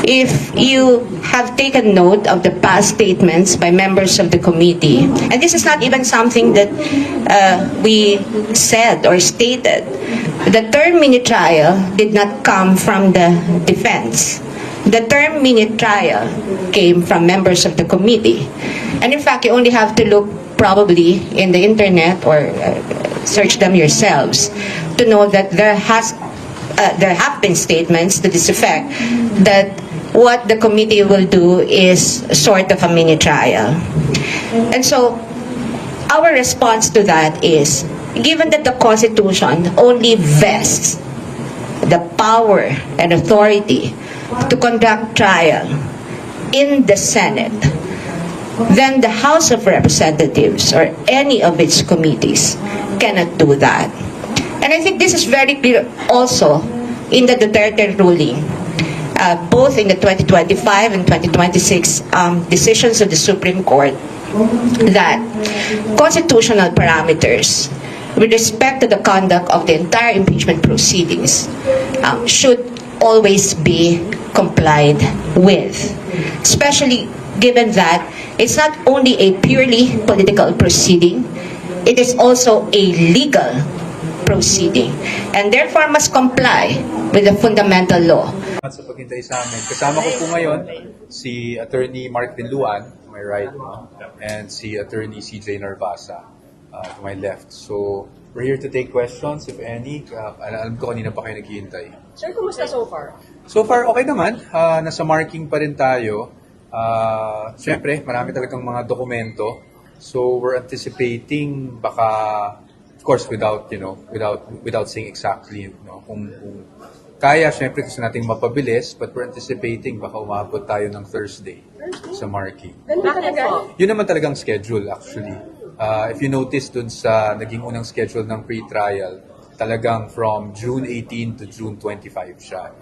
if you have taken note of the past statements by members of the committee, and this is not even something that we said or stated, the term mini trial did not come from the defense. The term mini trial came from members of the committee. And in fact, you only have to look probably in the internet or search them yourselves to know that there have been statements to this effect that what the committee will do is sort of a mini trial. And so our response to that is, given that the Constitution only vests the power and authority to conduct trial in the Senate, then the House of Representatives or any of its committees cannot do that. And I think this is very clear also in the Duterte ruling, both in the 2025 and 2026 decisions of the Supreme Court, that constitutional parameters with respect to the conduct of the entire impeachment proceedings should always be complied with, especially given that it's not only a purely political proceeding, it is also a legal proceeding, and therefore must comply with the fundamental law. Sa paghintay sa amin, kasama ko po ngayon si Attorney Mark Dinluan, to my right, and si Attorney CJ Narvasa, to my left. So, we're here to take questions, if any. Alam ko kanina pa kayo naghihintay. Sir, kumusta so far? So far, okay naman. Nasa marking pa rin tayo. Siyempre, marami talagang mga dokumento. So, we're anticipating baka, of course, without saying exactly, kung kaya, siyempre gusto nating mapabilis, but we're anticipating baka umabot tayo ng Thursday sa marking. Yun naman talagang schedule, actually. If you notice dun sa naging unang schedule ng pre-trial, talagang from June 18 to June 25 siya.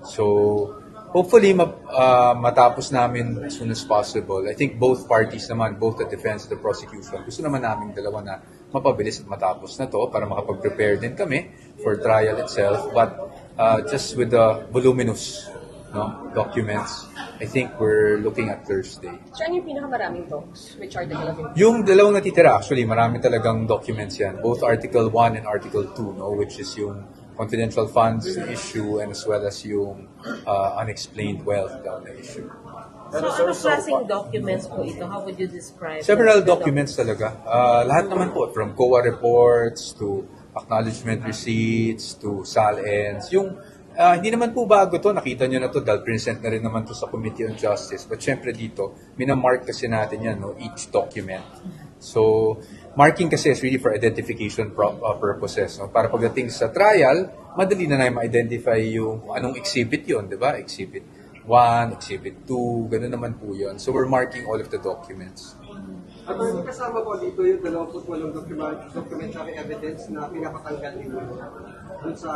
So, hopefully matapos namin as soon as possible. I think both parties naman, both the defense and the prosecution, gusto naman namin dalawa na mapabilis at matapos na to para makapag-prepare din kami for trial itself. But just with the voluminous documents, I think we're looking at Thursday. So, ano yung pinakamaraming docs? Which article of impeachment? Yung dalawang natitira, actually, marami talagang documents yan. Both Article 1 and Article 2, which is yung confidential funds issue and as well as yung unexplained wealth na issue. So, ano klaseng documents po ito? How would you describe? Several documents talaga. Lahat naman po, from COA reports to acknowledgement receipts to SAL-ends. Yung hindi naman po bago to, nakita nyo na to dahil present na rin naman to sa Committee on Justice. But syempre dito, minamark kasi natin yan, each document. So, marking kasi is really for identification purposes. Para pagdating sa trial, madali na ma-identify yung anong exhibit yon, di ba? Exhibit 1, Exhibit 2, gano'n naman po yun. So, we're marking all of the documents. At may kasama po dito yung 28 documentary evidence na pinapatanggal ninyo dun sa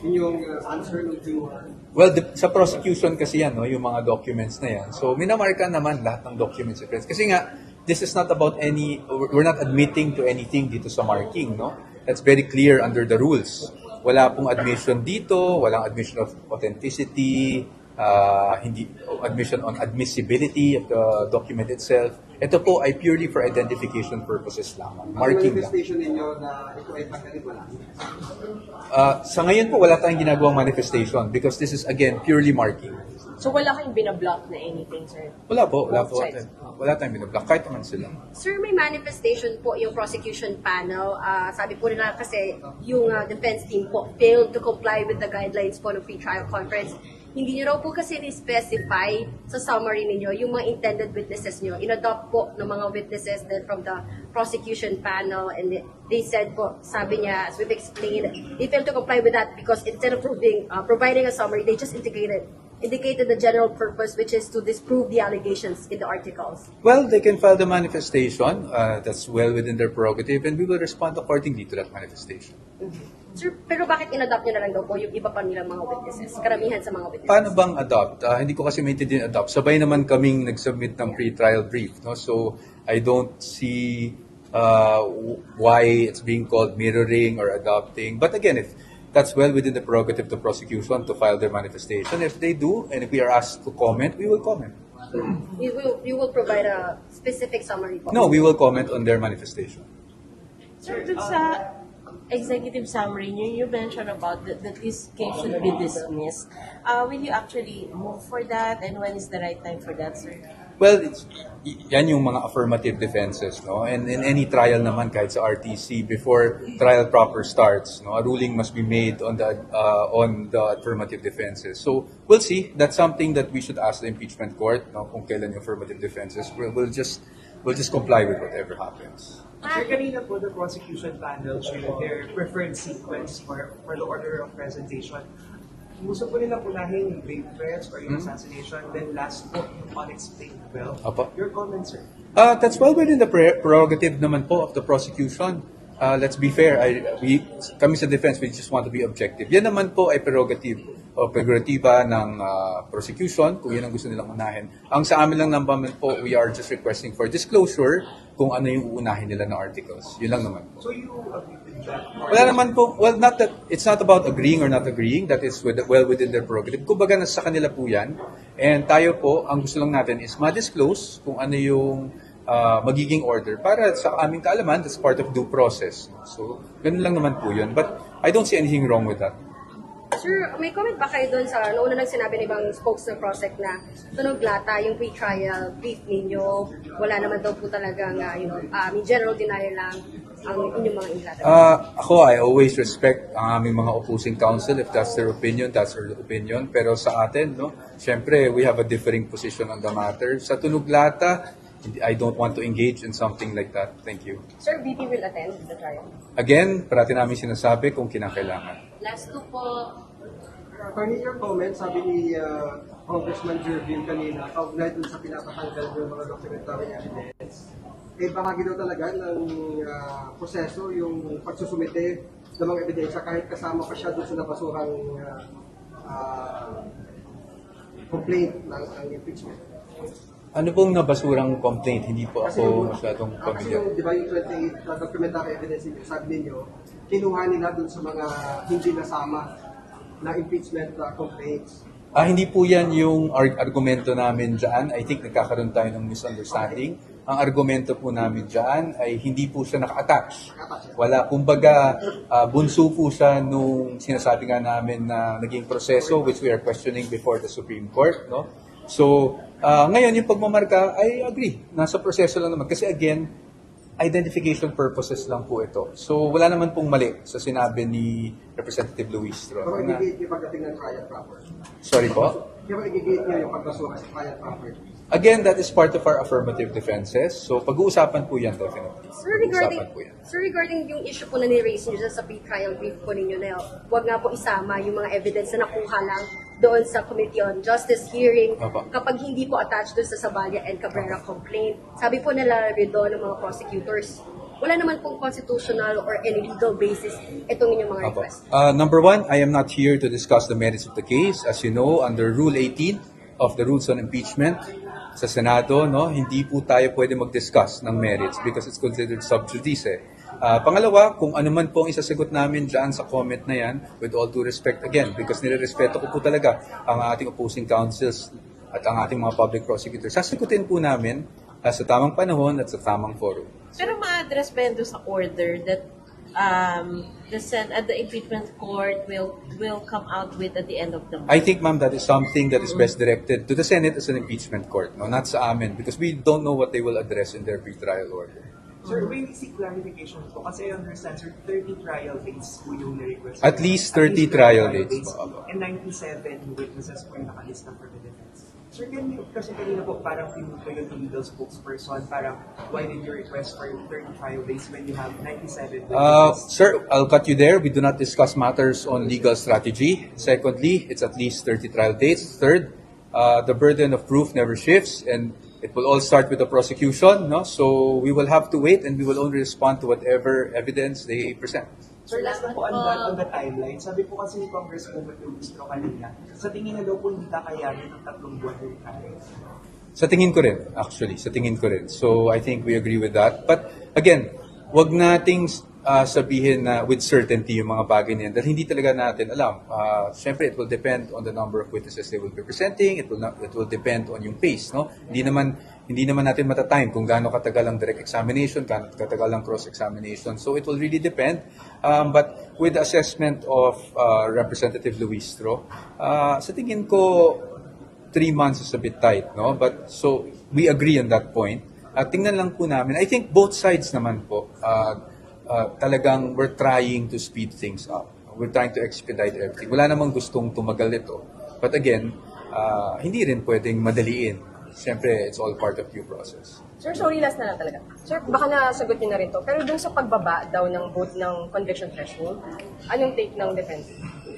inyong answer ng juror. Well, sa prosecution kasi yan, yung mga documents na yan. So, minamarka naman lahat ng documents. Kasi nga, this is not about we're not admitting to anything dito sa marking, That's very clear under the rules. Wala pong admission dito, walang admission of authenticity, hindi admission on admissibility of the document itself. Ito po ay purely for identification purposes lamang. Marking lang. Manifestation ninyo na ito ay pagkalit wala? Sa ngayon po, wala tayong ginagawang manifestation because this is, again, purely marking. So, wala kayong binablock na anything, sir? Wala po. Wala tayong binablock. Kahit naman sila. Sir, may manifestation po yung prosecution panel. Sabi po nila kasi yung defense team po failed to comply with the guidelines po ng pre-trial conference. Hindi nyo raw po kasi ni-specify sa summary ninyo yung mga intended witnesses nyo. In-adopt po ng mga witnesses then from the prosecution panel, and they said po, sabi niya, as we've explained, they failed to comply with that because instead of providing a summary, they just indicated the general purpose, which is to disprove the allegations in the articles. Well, they can file the manifestation. That's well within their prerogative, and we will respond accordingly to that manifestation. Sir, pero bakit in-adopt nyo na lang daw po yung iba pa nilang mga witnesses? Karamihan sa mga witnesses. Paano bang adopt? Hindi ko kasi maintindihan adopt. Sabay naman kaming nag-submit ng pre-trial brief. So, I don't see why it's being called mirroring or adopting. But again, if that's well within the prerogative of the prosecution to file their manifestation. If they do, and if we are asked to comment, we will comment. You will provide a specific summary po? No, we will comment on their manifestation. Sir, dun sa executive summary niyo, you mentioned about that this case should be dismissed. Will you actually move for that, and when is the right time for that, sir? Well, yan yung mga affirmative defenses, no? And in any trial naman, kahit sa RTC, before trial proper starts, no, a ruling must be made on the affirmative defenses. So we'll see. That's something that we should ask the impeachment court, no, kung kailan yung affirmative defenses. We'll just comply with whatever happens. Sir, kanina po the prosecution panel shared their preferred sequence for the order of presentation. Gusto po nila punahin yung grave threats or yung assassination, then last po yung unexplained wealth. Apa. Your comments, sir? That's well within the prerogative naman po of the prosecution. Let's be fair. Kami sa defense, we just want to be objective. Yan naman po ay prerogatiba ng prosecution, kung yan ang gusto nilang unahin. Ang sa amin lang naman po, we are just requesting for disclosure kung ano yung uunahin nila na articles. Yun lang naman po. So you agree with that? Wala naman po, well, not that, it's not about agreeing or not agreeing, that is well within their prerogative. Kumbaga, nasa kanila po yan. And tayo po, ang gusto lang natin is ma-disclose kung ano yung magiging order para sa aming kaalaman, that's part of due process. So, ganun lang naman po yun. But I don't see anything wrong with that. Sir, may comment ba kayo doon sa nauna nang sinabi ng ibang spokes ng PROSEC na tunog lata yung pre-trial brief ninyo, wala naman daw po talagang general denial lang ang inyong mga inilata? Ako, I always respect ang aming mga opposing counsel. If that's their opinion, that's their opinion. Pero sa atin, no, syempre, we have a differing position on the matter. Sa tunog lata, I don't want to engage in something like that. Thank you. Sir, VP will attend the trial. Again, parati namin sinasabi kung kinakailangan. Last two po. Attorney, your comment, sabi ni Congressman Jervin kanina, kaugnay dun sa pinapatanggal ng mga documentary evidence, bahagi daw talaga ng proseso yung pagsusumite ng mga ebidensya kahit kasama pa siya dun sa nabasurang complaint ng impeachment. Ano pong nabasurang complaint? Hindi po Kasi ako masyadong Kasi familiar. yung, di ba, yung 28 na documentary evidence, sabi ninyo, kinuha nila dun sa mga hindi nasama na impeachment complaints. Hindi po yan yung argumento namin dyan. I think nagkakaroon tayo ng misunderstanding. Ang argumento po namin dyan ay hindi po siya naka-attach. Wala, kumbaga, bunso po siya nung sinasabi nga namin na naging proseso which we are questioning before the Supreme Court, no? So, ngayon yung pagmamarka, I agree. Nasa proseso lang naman. Kasi again, identification purposes lang po ito. So, wala naman pong mali sa sinabi ni Representative Luis. Pero i-gate niyo pagdating ng trial proper. Sorry po? Pero i-gate niyo yung pagbasura sa trial proper. Again, that is part of our affirmative defenses. So, pag-uusapan po yan definitely. Sir, Pag-uusapan po yan. regarding yung issue po na ni-raise nyo dyan sa pre-trial brief po ninyo na huwag nga po isama yung mga evidence na nakuha lang doon sa Committee on Justice hearing Apa. kapag hindi po attached doon sa Sabaya and Cabrera complaint. Sabi po nila doon ng mga prosecutors, wala naman pong constitutional or any legal basis itong inyong mga Apo. request. Number one, I am not here to discuss the merits of the case. As you know, under Rule 18 of the Rules on Impeachment sa Senado, no, hindi po tayo pwede mag-discuss ng merits because it's considered sub judice. Pangalawa, kung ano man po ang isasagot namin dyan sa comment na yan, with all due respect again, because nirerespeto ko po talaga ang ating opposing counsels at ang ating mga public prosecutors, sasagutin po namin sa tamang panahon at sa tamang forum. Pero ma-address ba yun doon sa order that the impeachment court will come out with at the end of the month? I think, ma'am, that is something that is best directed to the Senate as an impeachment court, no, not sa amin, because we don't know what they will address in their pre-trial order. Sir, may seek clarification po kasi I understand, sir, 30 trial dates po yung na-request. At least 30 trial dates po. And 97 witnesses po yung nakalista for the defense. Sir, can you, kasi kanina po parang pinuto yung legal spokesperson, parang why did you request for 30 trial dates when you have 97 witnesses? Sir, I'll cut you there. We do not discuss matters on legal strategy. Secondly, it's at least 30 trial dates. Third, the burden of proof never shifts, and it will all start with the prosecution, no? So we will have to wait, and we will only respond to whatever evidence they present. Sir, last na po on the timeline. Sabi po kasi ni Congresswoman Lustro kanina, sa tingin na daw po hindi kakayanin ng 3 buwan ng trial. Sa tingin ko rin, actually. Sa tingin ko rin. So I think we agree with that. But again, wag nating sabihin na with certainty yung mga bagay na yan dahil hindi talaga natin alam. Siyempre, it will depend on the number of witnesses they will be presenting. It will depend on yung pace. No? Hindi naman natin matatime kung gaano katagal ang direct examination, gaano katagal ang cross-examination. So it will really depend. But with the assessment of Representative Luistro, sa tingin ko, 3 months is a bit tight. No? But so we agree on that point. Tingnan lang po namin. I think both sides naman po, talagang we're trying to speed things up. We're trying to expedite everything. Wala namang gustong tumagal ito. But again, hindi rin pwedeng madaliin. Siyempre, it's all part of due process. Sir, sorry, last na lang talaga. Sir, baka nasagot niyo na rin to. Pero dun sa pagbaba daw ng vote ng conviction threshold, anong take ng defense?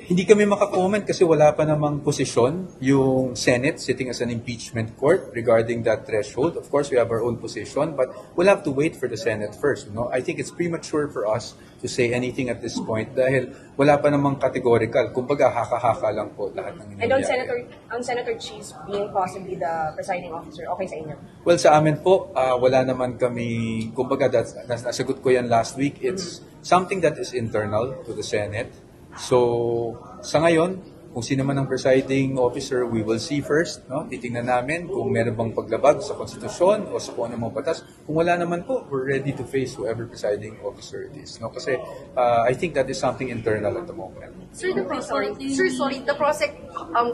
Hindi kami makakomment kasi wala pa namang posisyon yung Senate sitting as an impeachment court regarding that threshold. Of course, we have our own position, but we'll have to wait for the Senate first. No? I think it's premature for us to say anything at this point dahil wala pa namang categorical. Kumbaga, haka-haka lang po lahat ng And nangyayari. on Senator Cheese being possibly the presiding officer, okay sa inyo? Well, sa amin po, wala naman kami, kumbaga, nasagot ko yan last week. It's something that is internal to the Senate. So, sa ngayon, kung sino man ang presiding officer, we will see first. No? Titingnan namin kung meron bang paglabag sa konstitusyon o sa kung anong mga batas. Kung wala naman po, we're ready to face whoever presiding officer it is. No? Kasi I think that is something internal at the moment. Sir, the PROSEC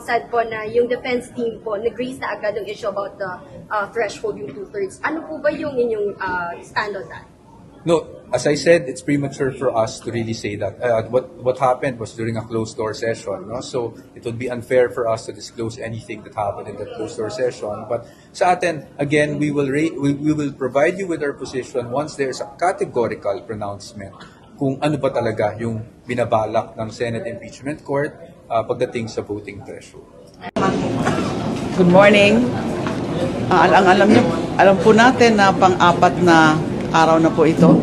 said po na yung defense team po nag-raise na agad yung issue about the threshold, yung 2/3. Ano po ba yung inyong stand on that? No, as I said, it's premature for us to really say that. What happened was during a closed-door session, no? So it would be unfair for us to disclose anything that happened in that closed-door session. But sa atin, again, we will provide you with our position once there is a categorical pronouncement kung ano ba talaga yung binabalak ng Senate Impeachment Court pagdating sa voting threshold. Good morning. Alam po natin na pang-apat na araw na po ito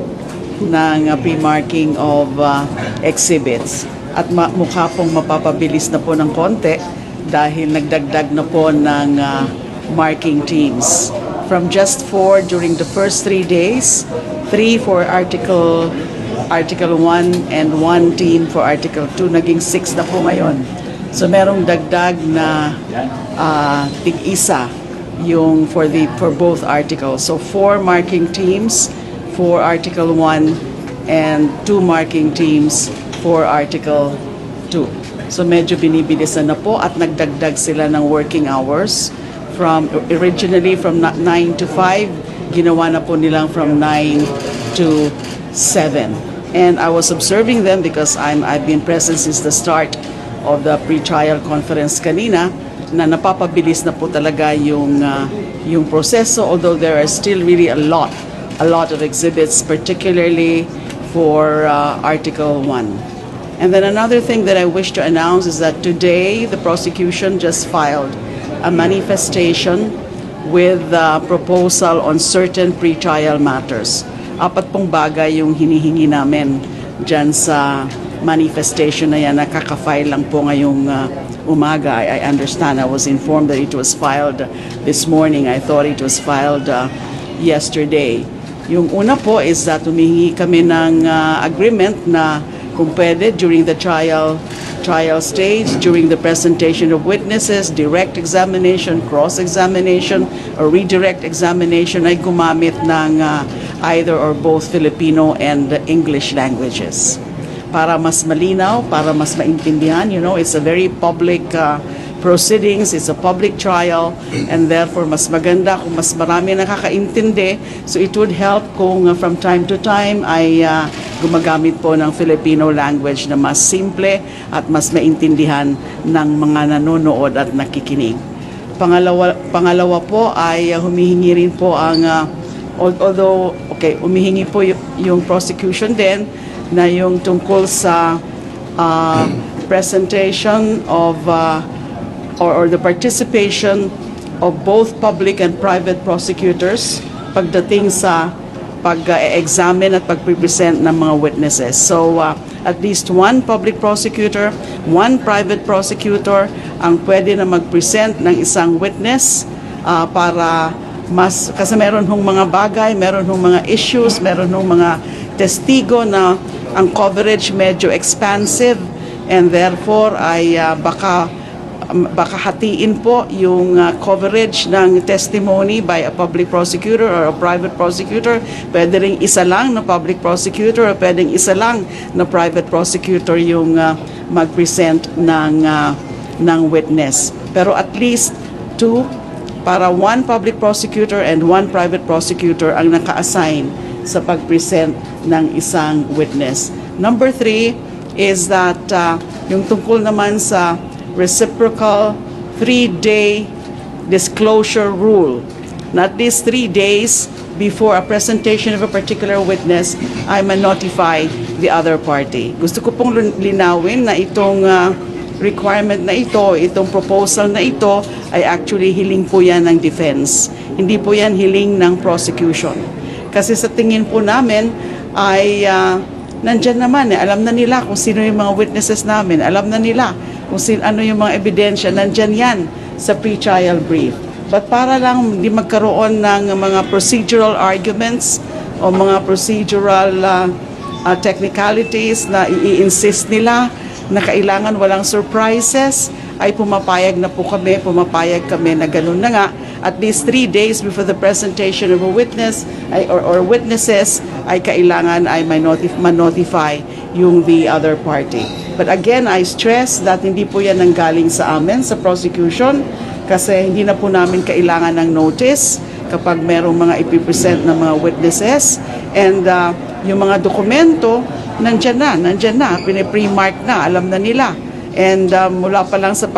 ng pre-marking of exhibits. At mukha pong mapapabilis na po ng konti dahil nagdagdag na po ng marking teams. From just 4 during the first 3 days, 3 for Article 1 and 1 team for Article 2, naging 6 na po ngayon. So merong dagdag na tig-isa yung for both articles. So 4 marking teams for Article 1 and 2 marking teams for Article 2. So medyo binibilisan na po at nagdagdag sila ng working hours originally from 9 to 5, ginawa na po nilang from 9 to 7. And I was observing them because I've been present since the start of the pre-trial conference kanina, na napapabilis na po talaga yung proseso, although there are still really a lot of exhibits, particularly for Article 1. And then another thing that I wish to announce is that today the prosecution just filed a manifestation with a proposal on certain pre-trial matters. 4 pong bagay yung hinihingi namin dyan sa manifestation na yan, nakaka-file lang po ngayong umaga. I understand, I was informed that it was filed this morning. I thought it was filed yesterday. Yung una po is that humihingi kami ng agreement na kung pwede during the trial stage, during the presentation of witnesses, direct examination, cross-examination, or redirect examination ay gumamit ng either or both Filipino and English languages. Para mas malinaw, para mas maintindihan, it's a very public proceedings, it's a public trial, and therefore mas maganda kung mas marami nakakaintindi. So it would help kung from time to time ay gumagamit po ng Filipino language na mas simple at mas maintindihan ng mga nanonood at nakikinig. Pangalawa po ay humihingi rin po ang humihingi po yung prosecution din na yung tungkol sa presentation of or the participation of both public and private prosecutors pagdating sa pag-examine at pag-present ng mga witnesses. So, at least 1 public prosecutor, 1 private prosecutor ang pwede na mag-present ng isang witness para kasi meron hong mga bagay, meron hong mga issues, meron hong mga testigo na ang coverage medyo expansive and therefore ay baka hatiin po yung coverage ng testimony by a public prosecutor or a private prosecutor. Pwede rin isa lang na public prosecutor o pwedeng isa lang na private prosecutor yung mag-present ng witness. Pero at least 2 para 1 public prosecutor and 1 private prosecutor ang naka-assign sa pag-present ng isang witness. Number 3 is that yung tungkol naman sa reciprocal 3-day disclosure rule. Na at least 3 days before a presentation of a particular witness, I may notify the other party. Gusto ko pong linawin na itong requirement na ito, itong proposal na ito, ay actually hiling po yan ng defense. Hindi po yan hiling ng prosecution. Kasi sa tingin po namin ay nandyan naman, alam na nila kung sino yung mga witnesses namin, alam na nila kung ano yung mga ebidensya, nandyan yan sa pre-trial brief. But para lang hindi magkaroon ng mga procedural arguments o mga procedural technicalities na i-insist nila na kailangan walang surprises, ay pumapayag kami na ganun na nga. At least 3 days before the presentation of a witness or witnesses, ay kailangan ay ma-notify yung the other party. But again, I stress that hindi po yan nanggaling sa amin, sa prosecution, kasi hindi na po namin kailangan ng notice kapag merong mga ipipresent ng mga witnesses. And yung mga dokumento, nandyan na, pine-pre-mark na, alam na nila. And mula pa lang sa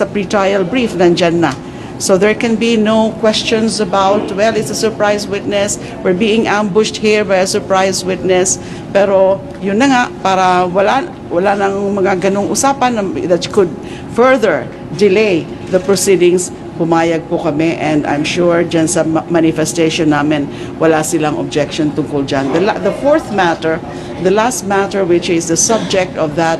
pre-trial brief, nandyan na. So there can be no questions about, well, it's a surprise witness, we're being ambushed here by a surprise witness. Pero yun na nga, para wala nang mga ganong usapan that could further delay the proceedings, pumayag po kami, and I'm sure dyan sa manifestation namin, wala silang objection tungkol dyan. The fourth matter, the last matter which is the subject of that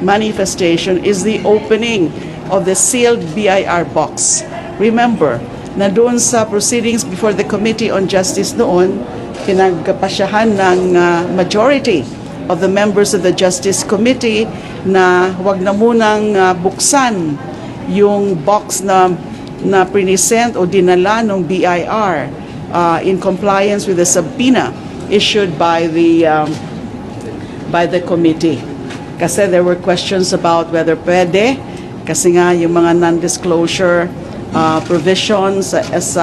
manifestation is the opening of the sealed BIR box. Remember, na doon sa proceedings before the Committee on Justice noon, pinagpasyahan ng majority of the members of the Justice Committee na wag na munang buksan yung box na present o dinala ng BIR in compliance with the subpoena issued by the committee. Kasi there were questions about whether pwede, kasi nga yung mga non-disclosure provisions as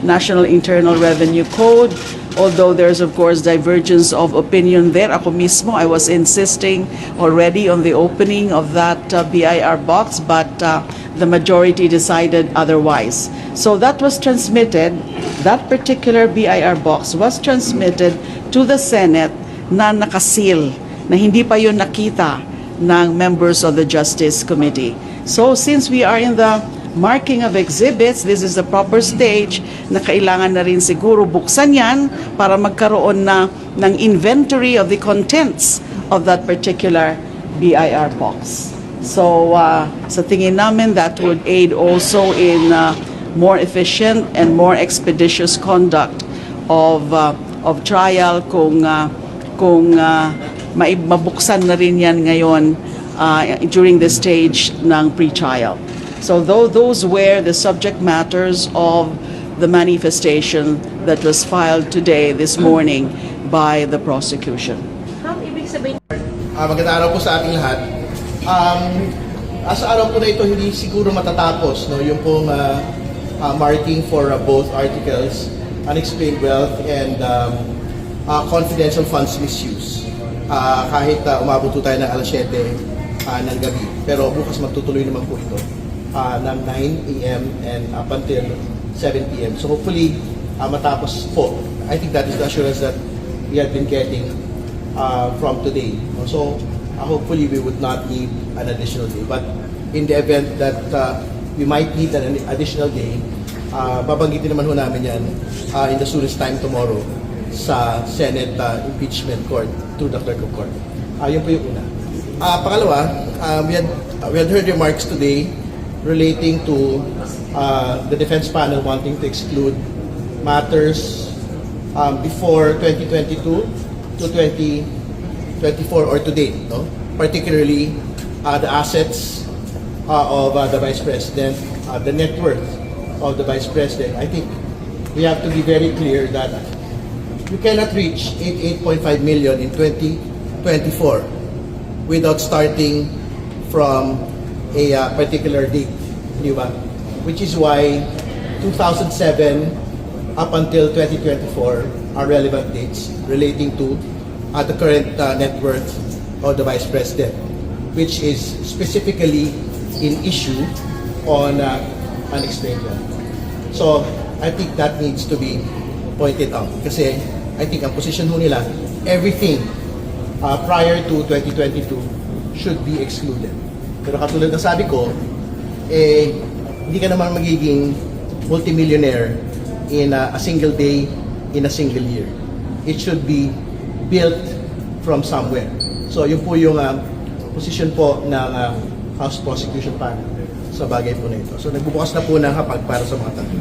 National Internal Revenue Code, although there's of course divergence of opinion there. Ako mismo, I was insisting already on the opening of that BIR box, but the majority decided otherwise. So that was transmitted, that particular BIR box was transmitted to the Senate na nakasil, na hindi pa yun nakita ng members of the Justice Committee. So since we are in the marking of exhibits, this is the proper stage na kailangan na rin siguro buksan yan para magkaroon na ng inventory of the contents of that particular BIR box. So sa tingin namin, that would aid also in more efficient and more expeditious conduct of trial kung mabuksan na rin yan ngayon during the stage ng pre-trial. So those were the subject matters of the manifestation that was filed today, this morning, by the prosecution. Ibig sabihin, Magandang araw po sa ating lahat. Sa araw po na ito, hindi siguro matatapos yung pong marking for both articles, unexplained wealth and confidential funds misuse. Kahit umabot po tayo ng alas 7 ng gabi. Pero bukas magtutuloy naman po ito ng 9 a.m. and up until 7 p.m. So hopefully matapos po. I think that is the assurance that we have been getting from today. So hopefully we would not need an additional day. But in the event that we might need an additional day, babanggitin naman ho namin yan in the soonest time tomorrow sa Senate Impeachment Court through the Clerk of Court. Yun po yung una. Pangalawa, we had heard remarks today relating to the defense panel wanting to exclude matters before 2022 to 2024 or to date, no? Particularly the assets of the Vice President, the net worth of the Vice President. I think we have to be very clear that you cannot reach 8.5 million in 2024 without starting from a particular date, di ba? Which is why 2007 up until 2024 are relevant dates relating to the current net worth of the Vice President, which is specifically in issue on unexplained wealth. So, I think that needs to be pointed out. Kasi, I think ang position ho nila, everything prior to 2022 should be excluded. Pero katulad ng sabi ko, hindi ka naman magiging multimillionaire in a single day, in a single year. It should be built from somewhere. So, yun po yung position po ng House Prosecution Panel sa bagay po na ito. So, nagbubukas na po ng hapag para sa mga tanong.